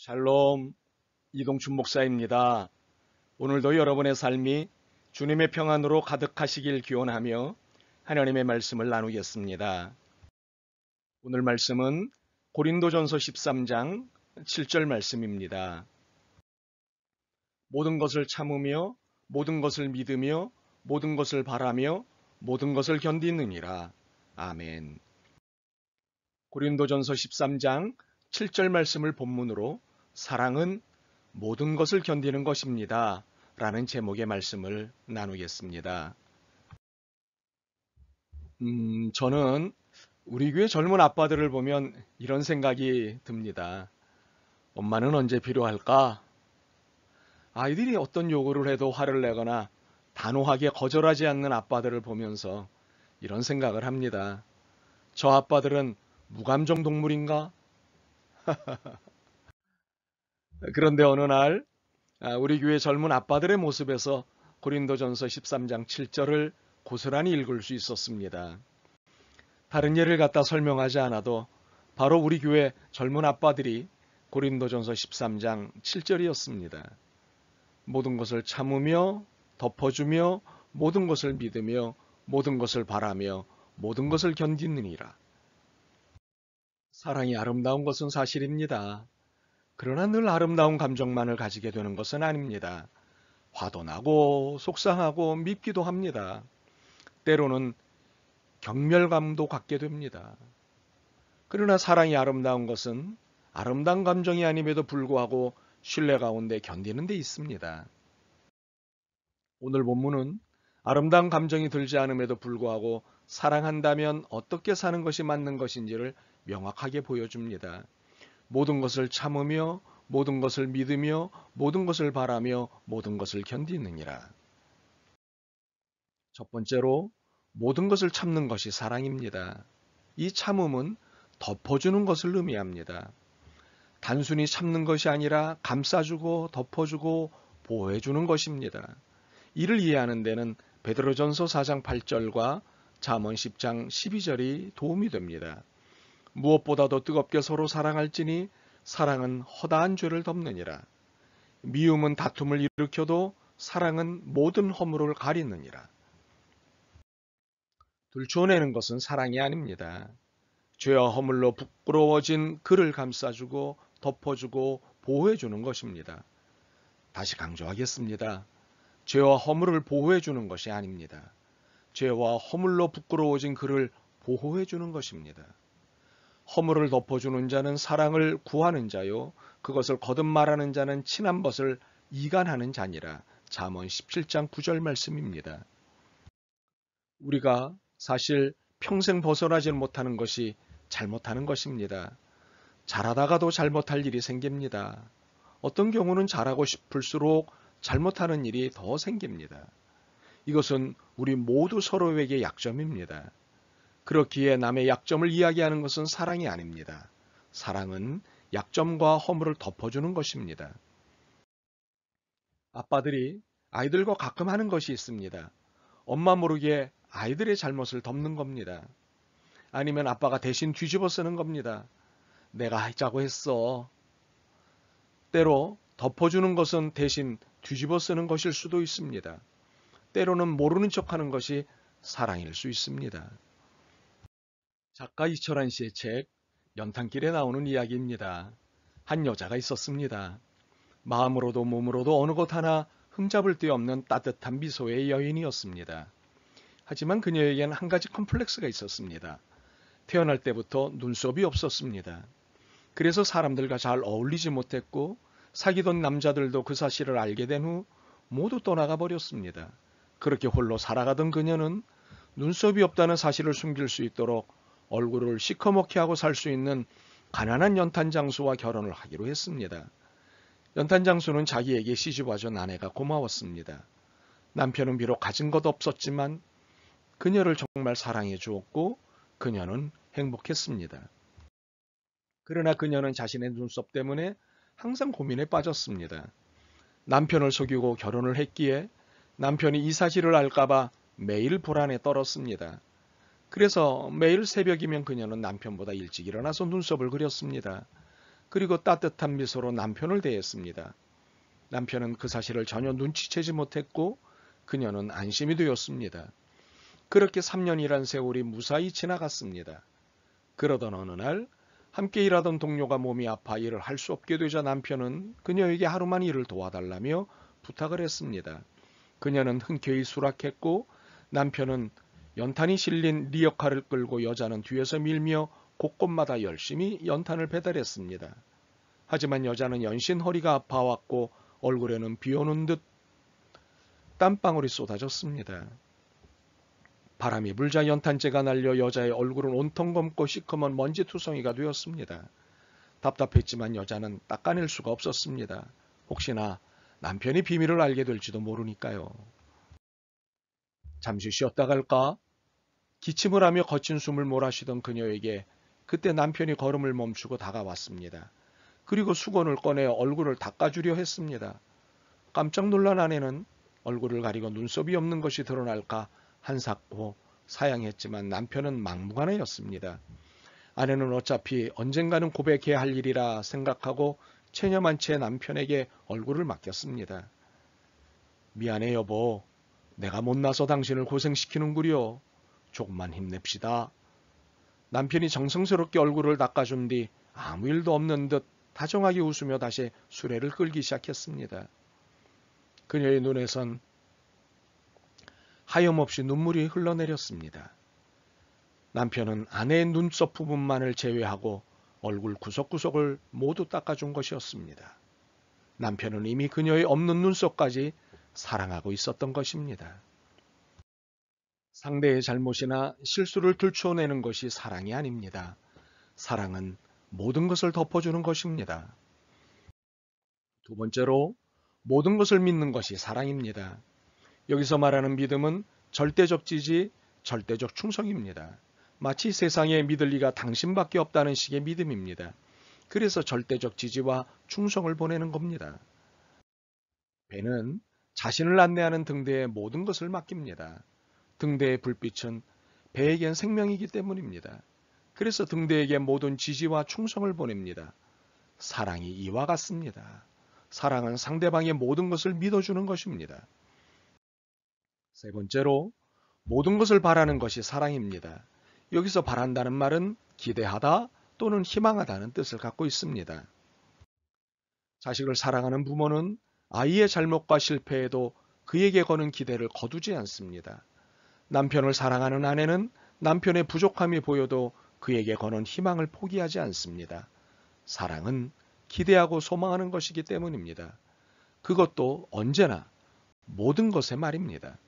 샬롬, 이동춘 목사입니다. 오늘도 여러분의 삶이 주님의 평안으로 가득하시길 기원하며 하나님의 말씀을 나누겠습니다. 오늘 말씀은 고린도전서 13장 7절 말씀입니다. 모든 것을 참으며 모든 것을 믿으며 모든 것을 바라며 모든 것을 견디느니라. 아멘. 고린도전서 13장 7절 말씀을 본문으로 사랑은 모든 것을 견디는 것입니다. 라는 제목의 말씀을 나누겠습니다. 저는 우리 교회 젊은 아빠들을 보면 이런 생각이 듭니다. 엄마는 언제 필요할까? 아이들이 어떤 요구를 해도 화를 내거나 단호하게 거절하지 않는 아빠들을 보면서 이런 생각을 합니다. 저 아빠들은 무감정 동물인가? 그런데 어느 날 우리 교회 젊은 아빠들의 모습에서 고린도전서 13장 7절을 고스란히 읽을 수 있었습니다. 다른 예를 갖다 설명하지 않아도 바로 우리 교회 젊은 아빠들이 고린도전서 13장 7절이었습니다. 모든 것을 참으며 덮어주며 모든 것을 믿으며 모든 것을 바라며 모든 것을 견디느니라. 사랑이 아름다운 것은 사실입니다. 그러나 늘 아름다운 감정만을 가지게 되는 것은 아닙니다. 화도 나고 속상하고 밉기도 합니다. 때로는 경멸감도 갖게 됩니다. 그러나 사랑이 아름다운 것은 아름다운 감정이 아님에도 불구하고 신뢰 가운데 견디는 데 있습니다. 오늘 본문은 아름다운 감정이 들지 않음에도 불구하고 사랑한다면 어떻게 사는 것이 맞는 것인지를 명확하게 보여줍니다. 모든 것을 참으며 모든 것을 믿으며 모든 것을 바라며 모든 것을 견디느니라. 첫 번째로 모든 것을 참는 것이 사랑입니다. 이 참음은 덮어주는 것을 의미합니다. 단순히 참는 것이 아니라 감싸주고 덮어주고 보호해주는 것입니다. 이를 이해하는 데는 베드로전서 4장 8절과 잠언 10장 12절이 도움이 됩니다. 무엇보다도 뜨겁게 서로 사랑할지니 사랑은 허다한 죄를 덮느니라. 미움은 다툼을 일으켜도 사랑은 모든 허물을 가리느니라. 들추어내는 것은 사랑이 아닙니다. 죄와 허물로 부끄러워진 그를 감싸주고 덮어주고 보호해주는 것입니다. 다시 강조하겠습니다. 죄와 허물을 보호해주는 것이 아닙니다. 죄와 허물로 부끄러워진 그를 보호해주는 것입니다. 허물을 덮어주는 자는 사랑을 구하는 자요 그것을 거듭 말하는 자는 친한 것을 이간하는 자니라. 잠언 17장 9절 말씀입니다. 우리가 사실 평생 벗어나지 못하는 것이 잘못하는 것입니다. 잘하다가도 잘못할 일이 생깁니다. 어떤 경우는 잘하고 싶을수록 잘못하는 일이 더 생깁니다. 이것은 우리 모두 서로에게 약점입니다. 그렇기에 남의 약점을 이야기하는 것은 사랑이 아닙니다. 사랑은 약점과 허물을 덮어주는 것입니다. 아빠들이 아이들과 가끔 하는 것이 있습니다. 엄마 모르게 아이들의 잘못을 덮는 겁니다. 아니면 아빠가 대신 뒤집어 쓰는 겁니다. 내가 하자고 했어. 때로 덮어주는 것은 대신 뒤집어 쓰는 것일 수도 있습니다. 때로는 모르는 척하는 것이 사랑일 수 있습니다. 작가 이철환 씨의 책 연탄길에 나오는 이야기입니다. 한 여자가 있었습니다. 마음으로도 몸으로도 어느 것 하나 흠잡을 데 없는 따뜻한 미소의 여인이었습니다. 하지만 그녀에겐 한 가지 컴플렉스가 있었습니다. 태어날 때부터 눈썹이 없었습니다. 그래서 사람들과 잘 어울리지 못했고 사귀던 남자들도 그 사실을 알게 된 후 모두 떠나가 버렸습니다. 그렇게 홀로 살아가던 그녀는 눈썹이 없다는 사실을 숨길 수 있도록 얼굴을 시커멓게 하고 살 수 있는 가난한 연탄장수와 결혼을 하기로 했습니다. 연탄장수는 자기에게 시집와준 아내가 고마웠습니다. 남편은 비록 가진 것 없었지만 그녀를 정말 사랑해 주었고 그녀는 행복했습니다. 그러나 그녀는 자신의 눈썹 때문에 항상 고민에 빠졌습니다. 남편을 속이고 결혼을 했기에 남편이 이 사실을 알까봐 매일 불안에 떨었습니다. 그래서 매일 새벽이면 그녀는 남편보다 일찍 일어나서 눈썹을 그렸습니다. 그리고 따뜻한 미소로 남편을 대했습니다. 남편은 그 사실을 전혀 눈치채지 못했고 그녀는 안심이 되었습니다. 그렇게 3년이란 세월이 무사히 지나갔습니다. 그러던 어느 날 함께 일하던 동료가 몸이 아파 일을 할 수 없게 되자 남편은 그녀에게 하루만 일을 도와달라며 부탁을 했습니다. 그녀는 흔쾌히 수락했고 남편은 연탄이 실린 리어카를 끌고 여자는 뒤에서 밀며 곳곳마다 열심히 연탄을 배달했습니다. 하지만 여자는 연신 허리가 아파왔고 얼굴에는 비오는 듯 땀방울이 쏟아졌습니다. 바람이 불자 연탄재가 날려 여자의 얼굴은 온통 검고 시커먼 먼지투성이가 되었습니다. 답답했지만 여자는 닦아낼 수가 없었습니다. 혹시나 남편이 비밀을 알게 될지도 모르니까요. 잠시 쉬었다 갈까? 기침을 하며 거친 숨을 몰아쉬던 그녀에게 그때 남편이 걸음을 멈추고 다가왔습니다. 그리고 수건을 꺼내 얼굴을 닦아주려 했습니다. 깜짝 놀란 아내는 얼굴을 가리고 눈썹이 없는 것이 드러날까 한사코 사양했지만 남편은 막무가내였습니다. 아내는 어차피 언젠가는 고백해야 할 일이라 생각하고 체념한 채 남편에게 얼굴을 맡겼습니다. 미안해 여보. 내가 못나서 당신을 고생시키는구려. 조금만 힘냅시다. 남편이 정성스럽게 얼굴을 닦아준 뒤 아무 일도 없는 듯 다정하게 웃으며 다시 수레를 끌기 시작했습니다. 그녀의 눈에선 하염없이 눈물이 흘러내렸습니다. 남편은 아내의 눈썹 부분만을 제외하고 얼굴 구석구석을 모두 닦아준 것이었습니다. 남편은 이미 그녀의 없는 눈썹까지 사랑하고 있었던 것입니다. 상대의 잘못이나 실수를 들추어내는 것이 사랑이 아닙니다. 사랑은 모든 것을 덮어주는 것입니다. 두 번째로, 모든 것을 믿는 것이 사랑입니다. 여기서 말하는 믿음은 절대적 지지, 절대적 충성입니다. 마치 세상에 믿을 리가 당신밖에 없다는 식의 믿음입니다. 그래서 절대적 지지와 충성을 보내는 겁니다. 배는 자신을 안내하는 등대에 모든 것을 맡깁니다. 등대의 불빛은 배에겐 생명이기 때문입니다. 그래서 등대에게 모든 지지와 충성을 보냅니다. 사랑이 이와 같습니다. 사랑은 상대방의 모든 것을 믿어주는 것입니다. 세 번째로, 모든 것을 바라는 것이 사랑입니다. 여기서 바란다는 말은 기대하다 또는 희망하다는 뜻을 갖고 있습니다. 자식을 사랑하는 부모는 아이의 잘못과 실패에도 그에게 거는 기대를 거두지 않습니다. 남편을 사랑하는 아내는 남편의 부족함이 보여도 그에게 거는 희망을 포기하지 않습니다. 사랑은 기대하고 소망하는 것이기 때문입니다. 그것도 언제나 모든 것의 말입니다.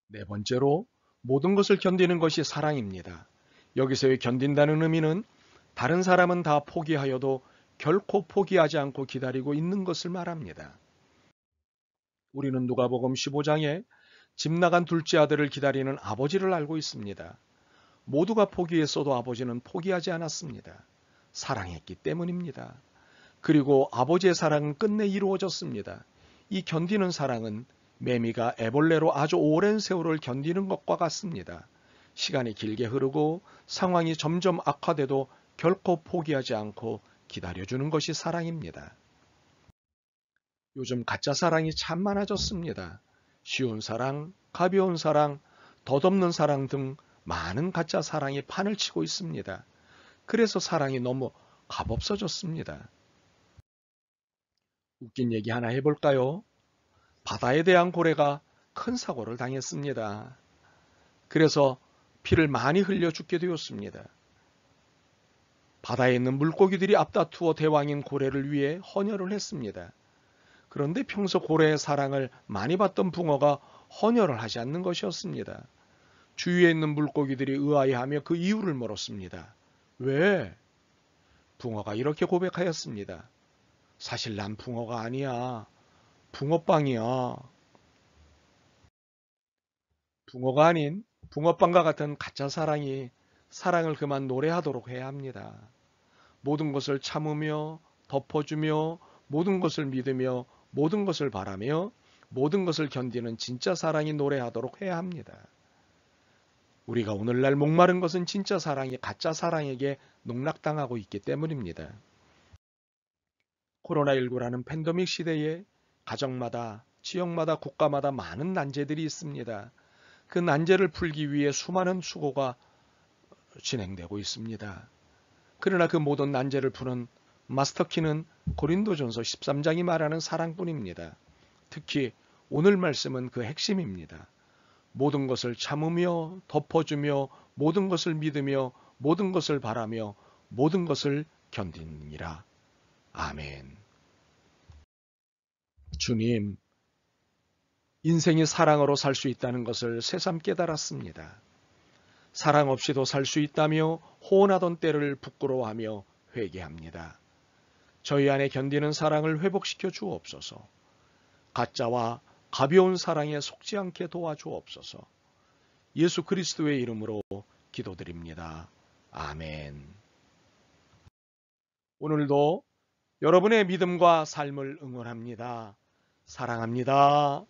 네 번째로, 모든 것을 견디는 것이 사랑입니다. 여기서의 견딘다는 의미는 다른 사람은 다 포기하여도 결코 포기하지 않고 기다리고 있는 것을 말합니다. 우리는 누가복음 15장에 집 나간 둘째 아들을 기다리는 아버지를 알고 있습니다. 모두가 포기했어도 아버지는 포기하지 않았습니다. 사랑했기 때문입니다. 그리고 아버지의 사랑은 끝내 이루어졌습니다. 이 견디는 사랑은 매미가 애벌레로 아주 오랜 세월을 견디는 것과 같습니다. 시간이 길게 흐르고 상황이 점점 악화돼도 결코 포기하지 않고 기다려주는 것이 사랑입니다. 요즘 가짜 사랑이 참 많아졌습니다. 쉬운 사랑, 가벼운 사랑, 덧없는 사랑 등 많은 가짜 사랑이 판을 치고 있습니다. 그래서 사랑이 너무 값없어졌습니다. 웃긴 얘기 하나 해볼까요? 바다에 대한 고래가 큰 사고를 당했습니다. 그래서 피를 많이 흘려 죽게 되었습니다. 바다에 있는 물고기들이 앞다투어 대왕인 고래를 위해 헌혈을 했습니다. 그런데 평소 고래의 사랑을 많이 받던 붕어가 헌혈을 하지 않는 것이었습니다. 주위에 있는 물고기들이 의아해하며 그 이유를 물었습니다. 왜? 붕어가 이렇게 고백하였습니다. 사실 난 붕어가 아니야. 붕어빵이야. 붕어가 아닌 붕어빵과 같은 가짜 사랑이 사랑을 그만 노래하도록 해야 합니다. 모든 것을 참으며 덮어주며 모든 것을 믿으며 모든 것을 바라며 모든 것을 견디는 진짜 사랑이 노래하도록 해야 합니다. 우리가 오늘날 목마른 것은 진짜 사랑이 가짜 사랑에게 농락당하고 있기 때문입니다. 코로나19라는 팬데믹 시대에 가정마다, 지역마다, 국가마다 많은 난제들이 있습니다. 그 난제를 풀기 위해 수많은 수고가 진행되고 있습니다. 그러나 그 모든 난제를 푸는 마스터키는 고린도전서 13장이 말하는 사랑뿐입니다. 특히 오늘 말씀은 그 핵심입니다. 모든 것을 참으며 덮어주며 모든 것을 믿으며 모든 것을 바라며 모든 것을 견디니라. 아멘. 주님, 인생이 사랑으로 살 수 있다는 것을 새삼 깨달았습니다. 사랑 없이도 살 수 있다며 호언하던 때를 부끄러워하며 회개합니다. 저희 안에 견디는 사랑을 회복시켜 주옵소서. 가짜와 가벼운 사랑에 속지 않게 도와주옵소서. 예수 그리스도의 이름으로 기도드립니다. 아멘. 오늘도 여러분의 믿음과 삶을 응원합니다. 사랑합니다.